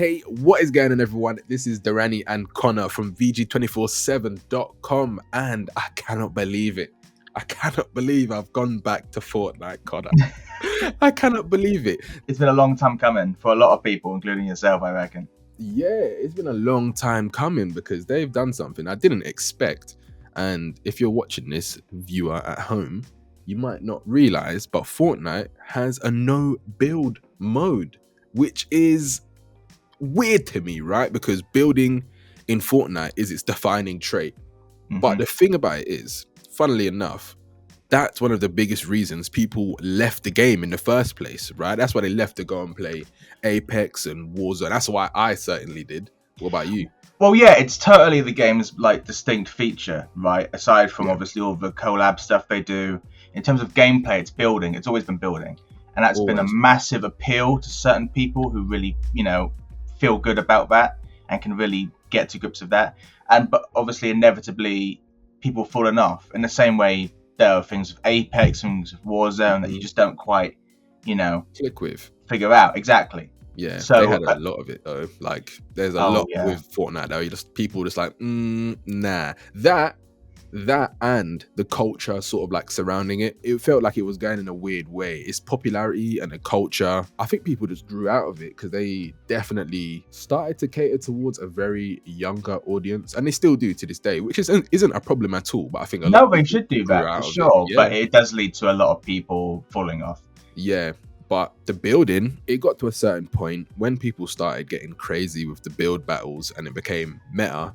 Hey, what is going on, everyone? This is Dorrani and Connor from VG247.com, and I cannot believe it. I cannot believe I've gone back to Fortnite, Connor. I cannot believe it. It's been a long time coming for a lot of people, including yourself, I reckon. Yeah, it's been a long time coming because they've done something I didn't expect. And if you're watching this, viewer at home, you might not realize, but Fortnite has a no build mode, which is weird to me, right? Because building in Fortnite is its defining trait. But the thing about it is, funnily enough, that's one of the biggest reasons people left the game in the first place, right? That's why they left to go and play Apex and Warzone. That's why I certainly did. What about you? Well, yeah, it's totally the game's like distinct feature, right? Aside from obviously all the collab stuff they do. In terms of gameplay, it's building. It's always been building. And that's been a massive appeal to certain people who really, feel good about that and can really get to grips with that. But obviously, inevitably, people have fallen off. In the same way, there are things with Apex, things with Warzone that you just don't quite, click with. Figure out. Exactly. Yeah, so, they had a lot of it though. Like, there's a lot with Fortnite though. People just like, nah. That and the culture sort of like surrounding it, it felt like it was going in a weird way. Its popularity and the culture, I think people just grew out of it because they definitely started to cater towards a very younger audience, and they still do to this day, which isn't a problem at all. But I think they should do that for sure. Yeah. But it does lead to a lot of people falling off. Yeah. But the building, it got to a certain point when people started getting crazy with the build battles and it became meta.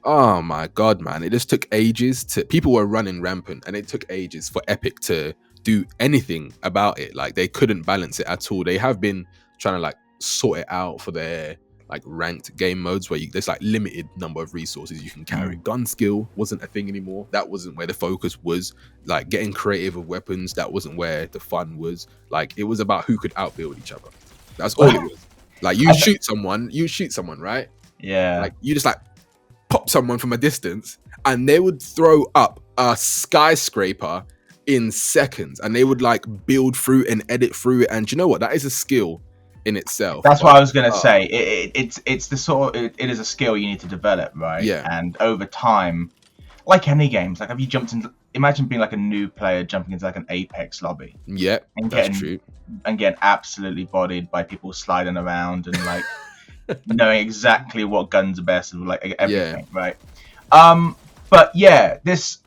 Oh my God, man. It just took ages people were running rampant, and it took ages for Epic to do anything about it. Like, they couldn't balance it at all. They have been trying to like sort it out for their like ranked game modes where there's like limited number of resources you can carry. Gun skill wasn't a thing anymore. That wasn't where the focus was. Like, getting creative with weapons, that wasn't where the fun was. Like, it was about who could outbuild each other. That's all it was. Like, you shoot someone, right? Yeah. Like, you just like pop someone from a distance and they would throw up a skyscraper in seconds, and they would like build through and edit through it. And you know what? That is a skill in itself. That's what I was going to say. It's the sort of, it is a skill you need to develop, right? Yeah. And over time, like any games, like have you jumped into, imagine being like a new player jumping into like an Apex lobby. Yeah, that's true. And getting absolutely bodied by people sliding around and like knowing exactly what guns are best and like everything, right? But yeah, this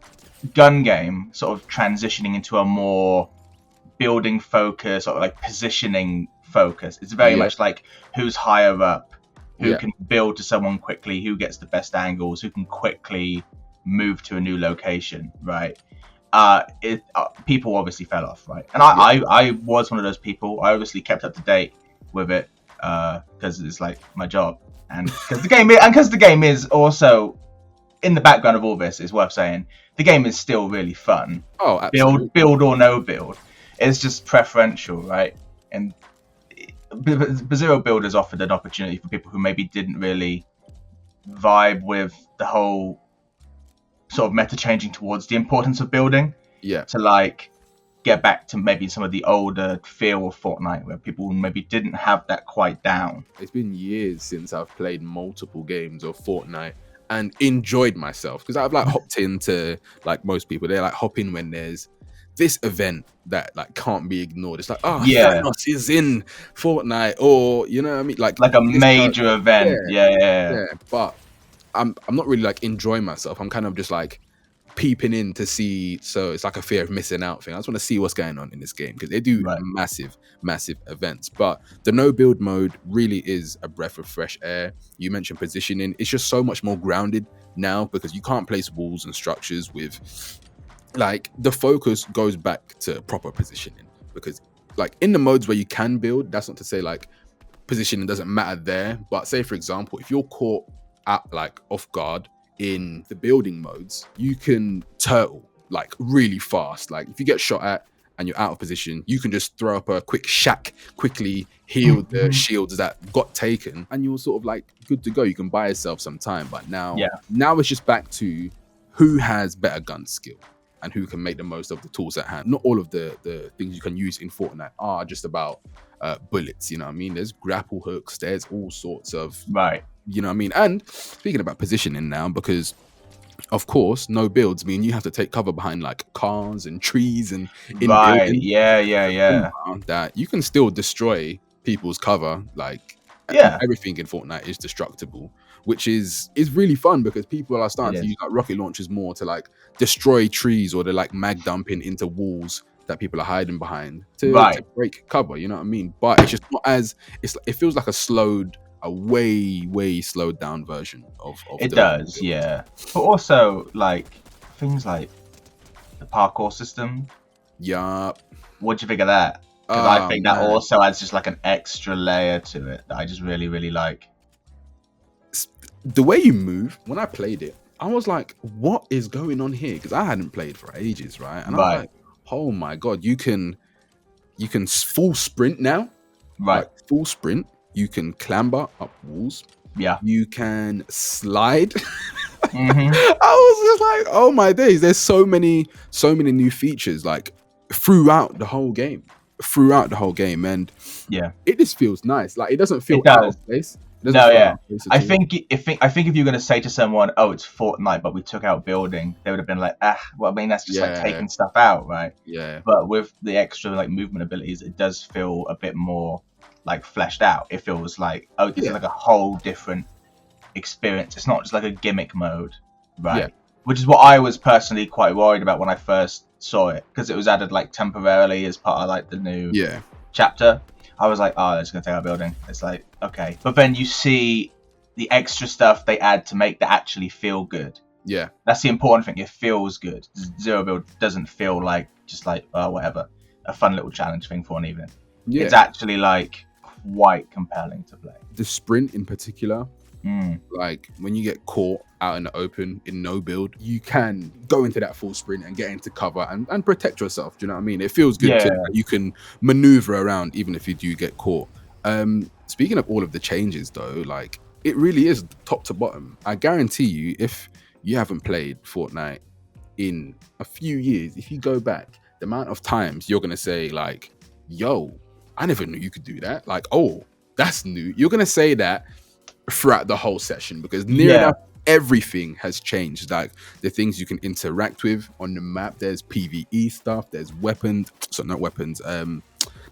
gun game sort of transitioning into a more building focus or like positioning focus. It's very much like who's higher up, who can build to someone quickly, who gets the best angles, who can quickly move to a new location, right? People obviously fell off, right? And I was one of those people. I obviously kept up to date with it because it's like my job, and because the game is also in the background of all this. Is worth saying the game is still really fun. Oh, absolutely. Build or no build, it's just preferential, right? And Zero Build has offered an opportunity for people who maybe didn't really vibe with the whole sort of meta changing towards the importance of building. Yeah. To like get back to maybe some of the older feel of Fortnite where people maybe didn't have that quite down. It's been years since I've played multiple games of Fortnite and enjoyed myself, because I've like hopped into, like most people, they like hop in when there's this event that like can't be ignored. It's like, Thanos is in Fortnite, or you know what I mean, like a major event. Yeah. But I'm not really like enjoying myself. I'm kind of just like peeping in to see. So it's like a fear of missing out thing. I just want to see what's going on in this game, because they do massive events. But the no build mode really is a breath of fresh air. You mentioned positioning. It's just so much more grounded now, because you can't place walls and structures with, like, the focus goes back to proper positioning. Because like in the modes where you can build, that's not to say like positioning doesn't matter there, but say for example, if you're caught at like off guard in the building modes, you can turtle like really fast. Like if you get shot at and you're out of position, you can just throw up a quick shack, quickly heal the shields that got taken, and you're sort of like good to go. You can buy yourself some time. But now it's just back to who has better gun skill and who can make the most of the tools at hand. Not all of the things you can use in Fortnite are just about bullets. You know what I mean? There's grapple hooks. There's all sorts of Right. You know what I mean? And speaking about positioning now, because of course, no builds mean you have to take cover behind like cars and trees and in Right. buildings. Yeah. That you can still destroy people's cover. Like Yeah. everything in Fortnite is destructible, which is really fun because people are starting to use like rocket launchers more to like destroy trees, or they're like mag dumping into walls that people are hiding behind to break cover. You know what I mean? But it's just not as it feels like a way slowed down version of it does, yeah. But also like things like the parkour system. Yeah. What do you think of that? Because I think that also adds just like an extra layer to it that I just really like. The way you move, when I played it, I was like, what is going on here? Because I hadn't played for ages, right? And I was like, oh my god, you can full sprint now. Right. Like full sprint. You can clamber up walls. Yeah. You can slide. Mm-hmm. I was just like, oh my days, there's so many new features like throughout the whole game. And yeah, it just feels nice. Like it doesn't feel out of place. I think if you're gonna say to someone, oh, it's Fortnite, but we took out building, they would have been like, well, I mean, that's just like taking stuff out, right? Yeah. But with the extra like movement abilities, it does feel a bit more like fleshed out. It feels like, oh, this is like a whole different experience. It's not just like a gimmick mode, right? Yeah. Which is what I was personally quite worried about when I first saw it, because it was added like temporarily as part of like the new chapter. I was like, oh, it's gonna take out building. It's like, okay, but then you see the extra stuff they add to make that actually feel good. Yeah, that's the important thing. It feels good. Zero Build doesn't feel like just like whatever, a fun little challenge thing for an evening. Yeah. It's actually like quite compelling to play. The sprint in particular, like when you get caught out in the open in no build, you can go into that full sprint and get into cover and protect yourself. Do you know what I mean? It feels good to you can maneuver around even if you do get caught. Speaking of all of the changes though, like it really is top to bottom. I guarantee you, if you haven't played Fortnite in a few years, if you go back, the amount of times you're gonna say like, yo, I never knew you could do that. Like, oh, that's new. You're gonna say that throughout the whole session, because near enough everything has changed. Like the things you can interact with on the map, there's PvE stuff, there's weapons, so not weapons,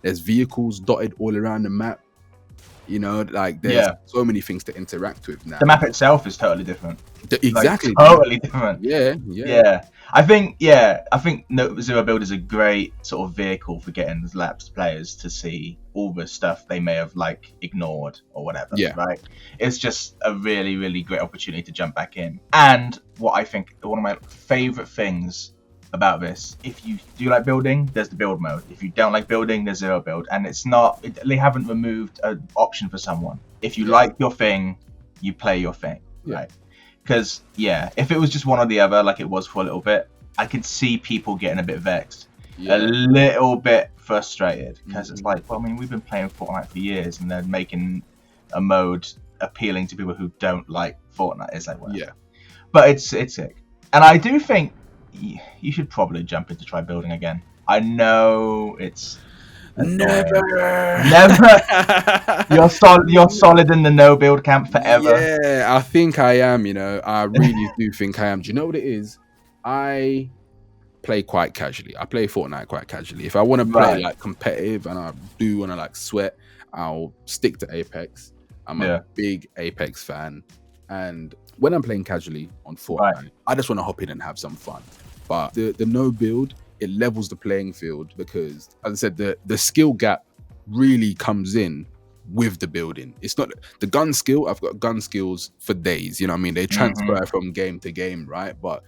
there's vehicles dotted all around the map. You know, like there's so many things to interact with now. The map itself is totally different. Exactly, like, totally different. Yeah. I think Zero Build is a great sort of vehicle for getting lapsed players to see all the stuff they may have like ignored or whatever. Yeah. Right. It's just a really great opportunity to jump back in. And what I think one of my favorite things about this, if you do like building, there's the build mode. If you don't like building, there's Zero Build. And they haven't removed an option for someone. If you like your thing, you play your thing, right? Because if it was just one or the other, like it was for a little bit, I could see people getting a bit vexed, a little bit frustrated, because it's like, well, I mean, we've been playing Fortnite for years, and they're making a mode appealing to people who don't like Fortnite. It's like, well, but it's sick. And I do think you should probably jump in to try building again. I know it's never. You're solid in the no build camp forever. Yeah, I think I am. You know, I really do think I am. Do you know what it is? I play quite casually. I play Fortnite quite casually. If I want to play like competitive and I do want to like sweat, I'll stick to Apex. I'm a big Apex fan, and when I'm playing casually on Fortnite, I just want to hop in and have some fun. But the no build, it levels the playing field, because, as I said, the skill gap really comes in with the building. It's not the gun skill. I've got gun skills for days. You know what I mean? They transfer from game to game, right? But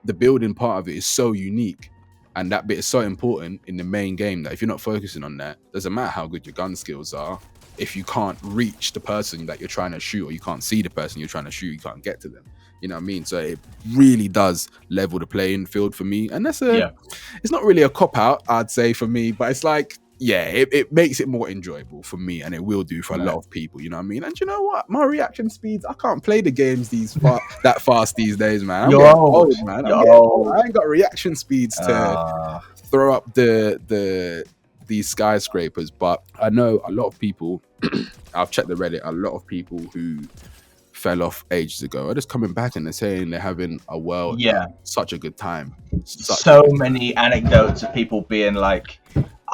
the building part of it is so unique, and that bit is so important in the main game that if you're not focusing on that, doesn't matter how good your gun skills are. If you can't reach the person that you're trying to shoot, or you can't see the person you're trying to shoot, you can't get to them. You know what I mean? So it really does level the playing field for me. And that's it's not really a cop-out, I'd say, for me, but it's like, it makes it more enjoyable for me, and it will do for a lot of people, you know what I mean? And you know what? My reaction speeds, I can't play the games that fast these days, man. I'm getting old, man. I ain't got reaction speeds to throw up the these skyscrapers, but I know a lot of people. I've checked the Reddit. A lot of people who fell off ages ago are just coming back and they're saying they're having such a good time. So many anecdotes of people being like,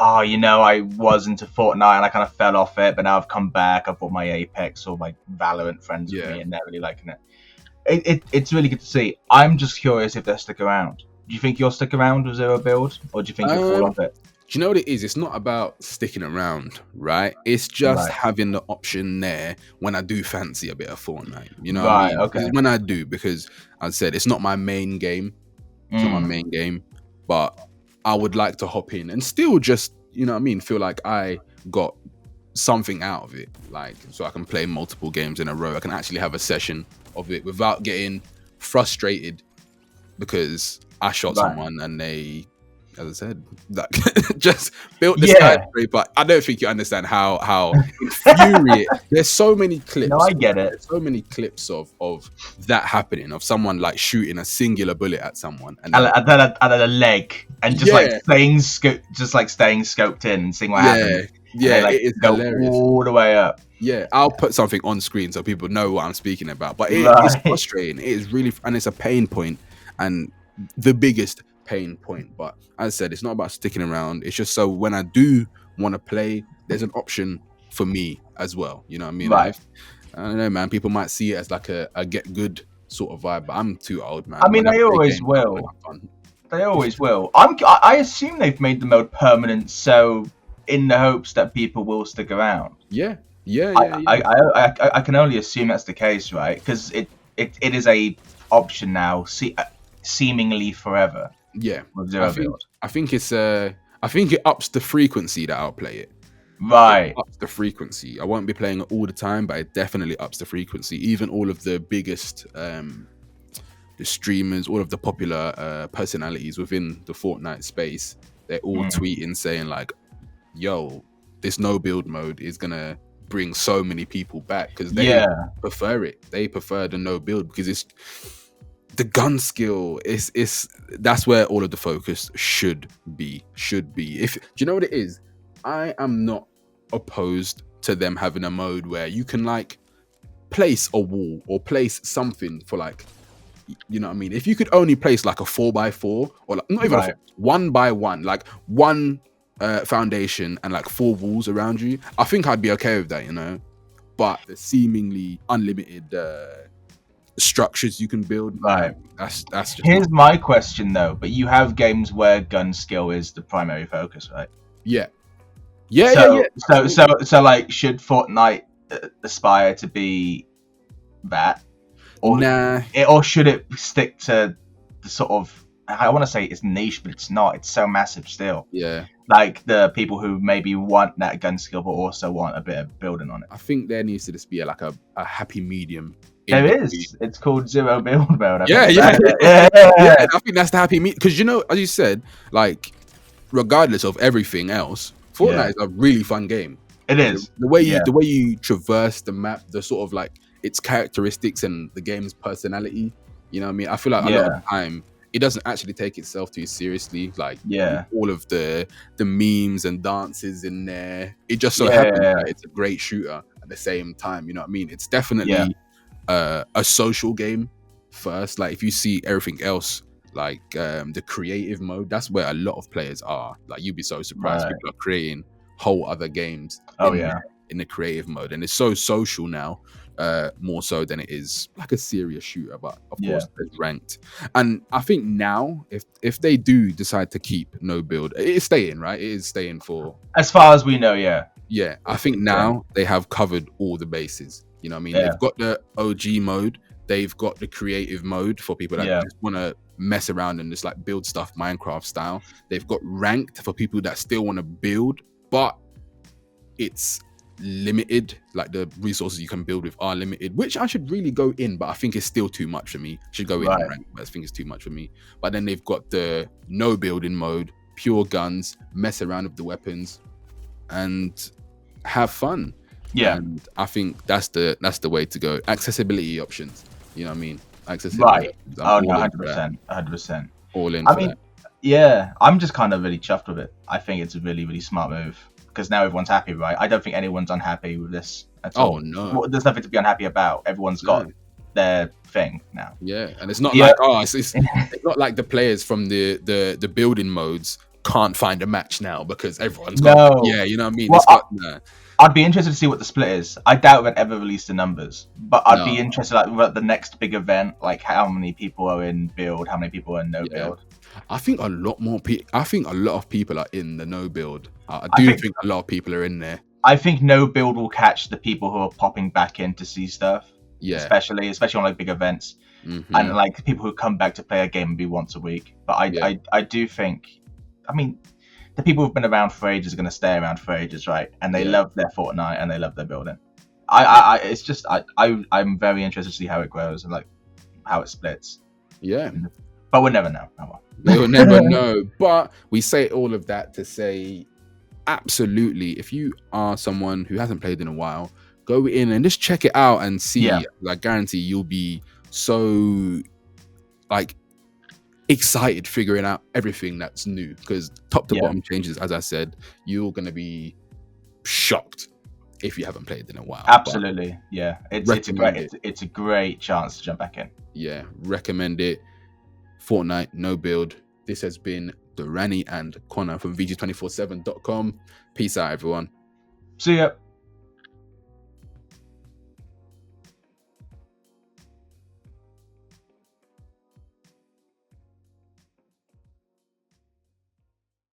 oh, I was into Fortnite and I kind of fell off it, but now I've come back. I've brought my Apex or my Valorant friends with me and they're really liking it. It's really good to see. I'm just curious if they'll stick around. Do you think you'll stick around with Zero Build, or do you think you'll fall off it? Do you know what it is? It's not about sticking around, right? It's just having the option there when I do fancy a bit of Fortnite. You know what I mean? Okay. When I do, because as I said, it's not my main game. It's not my main game, but I would like to hop in and still just, you know what I mean, feel like I got something out of it. Like, so I can play multiple games in a row. I can actually have a session of it without getting frustrated because I shot someone and they, as I said, that just built the skyscraper. I don't think you understand how infuriating. There's so many clips. No, I get it. There's so many clips of that happening, of someone like shooting a singular bullet at someone and then a leg, and just like staying scoped in and seeing what happens. Yeah, it is hilarious. All the way up. Yeah, I'll put something on screen so people know what I'm speaking about. But it is frustrating. It is really, and it's a pain point, and the biggest pain point. But as I said, it's not about sticking around. It's just so when I do want to play, there's an option for me as well. You know what I mean? Right. I don't know, man. People might see it as like a get good sort of vibe, but I'm too old, man. I mean, they always will. They always will. I assume they've made the mode permanent, so in the hopes that people will stick around. Yeah. I can only assume that's the case, right? Because it is a option now, seemingly forever. Yeah, with Zero Build. I think it ups the frequency that I'll play it. Right. It ups the frequency. I won't be playing it all the time, but it definitely ups the frequency. Even all of the biggest the streamers, all of the popular personalities within the Fortnite space, they're all tweeting saying like, yo, this no build mode is gonna bring so many people back because they prefer it. They prefer the no build because it's the gun skill is that's where all of the focus should be. If do you know what it is? I am not opposed to them having a mode where you can like place a wall or place something for like, you know what I mean? If you could only place like a 4x4 or like not even a 1x1, like one foundation and like 4 walls around you, I think I'd be okay with that, you know. But the seemingly unlimited structures you can build, that's just here's my question though. But you have games where gun skill is the primary focus, right? So like, should Fortnite aspire to be that, or should it stick to the sort of, I want to say it's niche, but it's not. It's so massive still. Yeah. Like the people who maybe want that gun skill but also want a bit of building on it. I think there needs to just be like a happy medium. There is. It's called Zero Build Mode. Yeah. I think that's the happy medium because, you know, as you said, like regardless of everything else, Fortnite is a really fun game. It is. The way you traverse the map, the sort of like its characteristics and the game's personality. You know what I mean? I feel like a lot of the time it doesn't actually take itself too seriously. Like all of the memes and dances in there. It just so happens that it's a great shooter at the same time. You know what I mean? It's definitely a social game first. Like if you see everything else, like the creative mode, that's where a lot of players are. Like you'd be so surprised. People are creating whole other games in the creative mode, and it's so social now, more so than it is like a serious shooter. But of course there's ranked, and I think now if they do decide to keep no build, it is staying, right? It is staying for as far as we know. I think now they have covered all the bases. You know what I mean? They've got the OG mode, they've got the creative mode for people that just want to mess around and just like build stuff Minecraft style. They've got ranked for people that still want to build, but it's limited. Like the resources you can build with are limited, which I should really go in, but I think it's still too much for me. Should go in ranked, but I think it's too much for me. But then they've got the no building mode, pure guns, mess around with the weapons and have fun. And I think that's the way to go. Accessibility options, you know what I mean? Accessibility options. Oh no, 100%. All in. Yeah, I'm just kind of really chuffed with it. I think it's a really, really smart move because now everyone's happy, right? I don't think anyone's unhappy with this at Oh all. no, There's nothing to be unhappy about. Everyone's no. got their thing now. Yeah, and it's not Yeah. like it's not like the players from the building modes can't find a match now because everyone's got No. you know what I mean. Well, It's got nah. I'd be interested to see what the split is. I doubt they've ever released the numbers, but I'd be No. interested like with the next big event, like how many people are in build, how many people are in no build. I think a lot more people. I think a lot of people are in the no build. I do think a lot of people are in there. I think no build will catch the people who are popping back in to see stuff. Yeah, especially on like big events, and like people who come back to play a game maybe once a week. But I do think, I mean, the people who've been around for ages are going to stay around for ages, right? And they love their Fortnite and they love their building. It's just I'm very interested to see how it grows and like how it splits. Yeah, but we'll never know. Oh, well. They will never know. But we say all of that to say, absolutely, if you are someone who hasn't played in a while, go in and just check it out and see. Yeah. I guarantee you'll be so like excited figuring out everything that's new, because top to bottom changes, as I said, you're gonna be shocked if you haven't played in a while. Absolutely. But it's a great chance to jump back in. Yeah, recommend it. Fortnite no build. This has been Dorrani and Connor from VG247.com. Peace out, everyone. See ya.